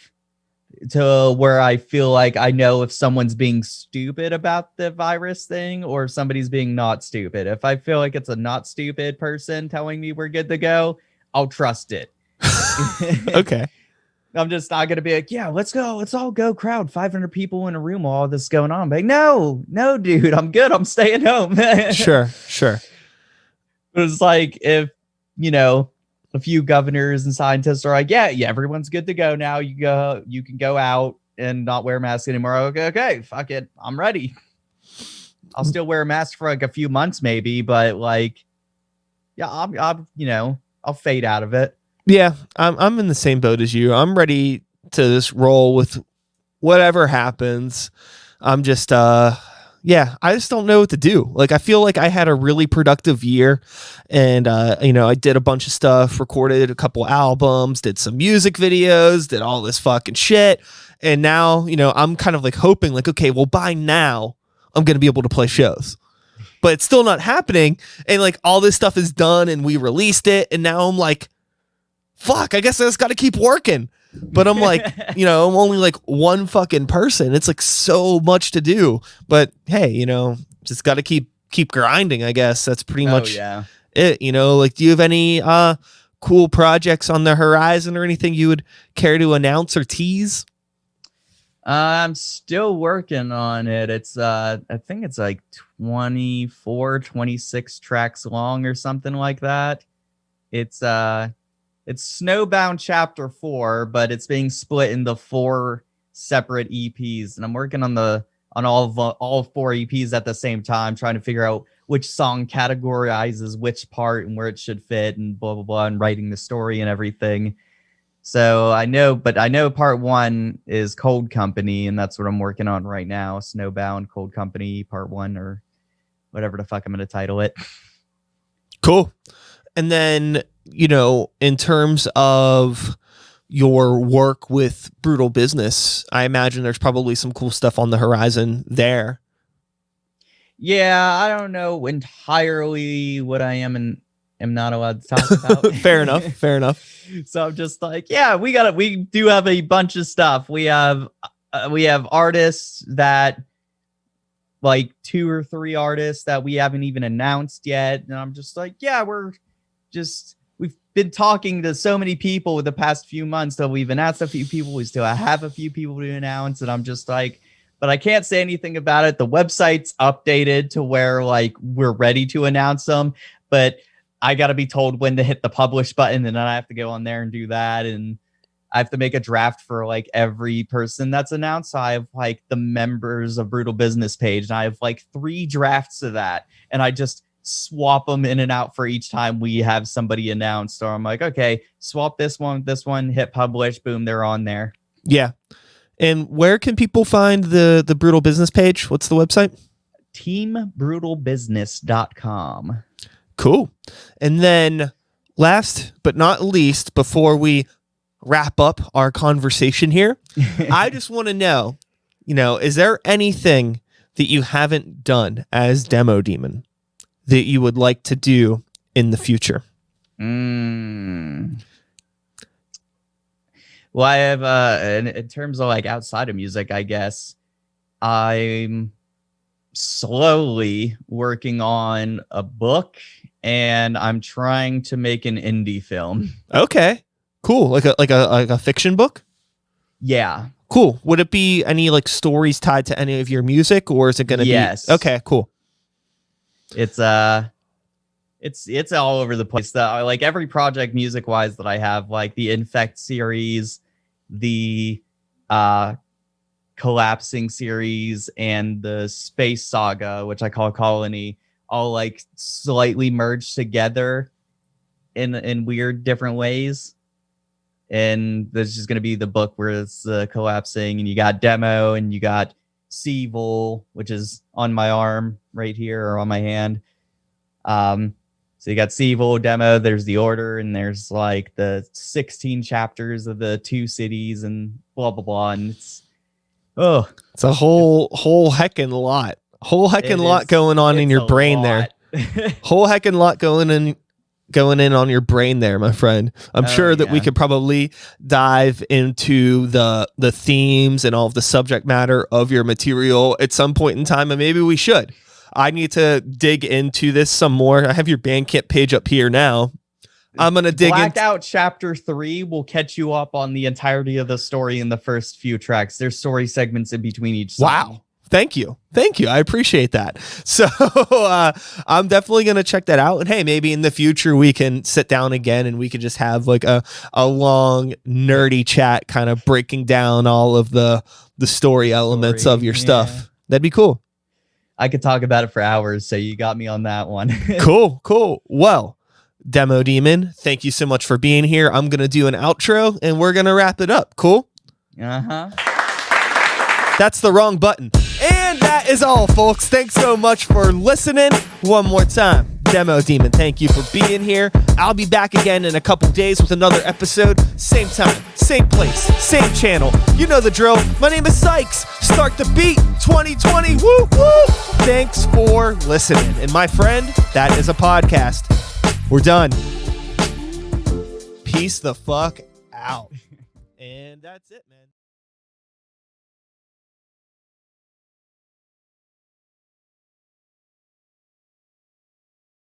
to where I feel like I know if someone's being stupid about the virus thing or if somebody's being not stupid. If I feel like it's a not stupid person telling me we're good to go, I'll trust it. Okay. I'm just not going to be like, yeah, let's go. Let's all go crowd 500 people in a room while all this is going on. But like, no, dude, I'm good. I'm staying home. Sure. But it's like if, a few governors and scientists are like, yeah, everyone's good to go now. You can go out and not wear a mask anymore. Okay, fuck it. I'm ready. I'll still wear a mask for like a few months maybe, but like, yeah, I'll fade out of it. Yeah, I'm in the same boat as you. I'm ready to just roll with whatever happens. I'm just I just don't know what to do. Like, I feel like I had a really productive year and, I did a bunch of stuff, recorded a couple albums, did some music videos, did all this fucking shit. And now, I'm kind of like hoping like, okay, well, by now I'm going to be able to play shows, but it's still not happening. And like all this stuff is done and we released it. And now I'm like, fuck, I guess I just got to keep working. But I'm like, I'm only like one fucking person. It's like so much to do. But hey, just got to keep grinding, I guess. That's pretty much it. Like, do you have any cool projects on the horizon or anything you would care to announce or tease? I'm still working on it. It's I think it's like 24, 26 tracks long or something like that. It's Snowbound Chapter 4, but it's being split into 4 separate EPs, and I'm working on all 4 EPs at the same time, trying to figure out which song categorizes which part and where it should fit, and blah blah blah, and writing the story and everything. So I know part 1 is Cold Company, and that's what I'm working on right now. Snowbound Cold Company Part 1, or whatever the fuck I'm gonna title it. Cool. And then, in terms of your work with Brutal Business, I imagine there's probably some cool stuff on the horizon there. Yeah, I don't know entirely what I am am not allowed to talk about. Fair enough. Fair enough. So I'm just like, yeah, we do have a bunch of stuff. We have artists that, like 2 or 3 artists that we haven't even announced yet. And I'm just like, yeah, we've been talking to so many people the past few months that we've announced a few people. We still have a few people to announce. And I'm just like, but I can't say anything about it. The website's updated to where like we're ready to announce them, but I got to be told when to hit the publish button, and then I have to go on there and do that. And I have to make a draft for like every person that's announced. So I have like the members of Brutal Business page, and I have like 3 drafts of that. And I just swap them in and out for each time we have somebody announced. Or I'm like, okay, swap this one, hit publish, boom, they're on there. Yeah. And where can people find the Brutal Business page? What's the website? teambrutalbusiness.com. Cool. And then last but not least, before we wrap up our conversation here, I just want to know, is there anything that you haven't done as Demo Demon that you would like to do in the future? Well, I have, in terms of like outside of music, I guess I'm slowly working on a book, and I'm trying to make an indie film. Okay, cool. Like a fiction book? Yeah. Cool. Would it be any like stories tied to any of your music, or is it going to Yes. be? Okay, cool. It's all over the place. Like every project music wise that I have, like the Infect series, the Collapsing series, and the Space Saga, which I call Colony, all like slightly merged together in weird different ways. And there's just going to be the book where it's Collapsing, and you got Demo, and you got Seevil, which is on my arm right here, or on my hand. So you got Seevil, Demo, there's the Order, and there's like the 16 chapters of the 2 cities and blah blah blah. And it's a whole heckin' lot. Going on in your brain there. Whole heckin' lot going in on your brain there, my friend. I'm sure that we could probably dive into the themes and all of the subject matter of your material at some point in time, and maybe we should. I need to dig into this some more. I have your Bandcamp page up here now. I'm going to dig into Blackout Chapter 3 will catch you up on the entirety of the story in the first few tracks. There's story segments in between each song. Wow. Thank you. I appreciate that. So I'm definitely going to check that out. And hey, maybe in the future we can sit down again and we could just have like a long nerdy chat kind of breaking down all of the story elements of your stuff. That'd be cool. I could talk about it for hours, so you got me on that one. Cool. Well, Demo Demon, thank you so much for being here. I'm going to do an outro and we're going to wrap it up. Cool? Uh-huh. That's the wrong button. And that is all, folks. Thanks so much for listening. One more time. Demo Demon, thank you for being here. I'll be back again in a couple days with another episode. Same time, same place, same channel. You know the drill. My name is Sykes. Start the beat 2020. Woo woo. Thanks for listening. And my friend, that is a podcast. We're done. Peace the fuck out. And that's it, man.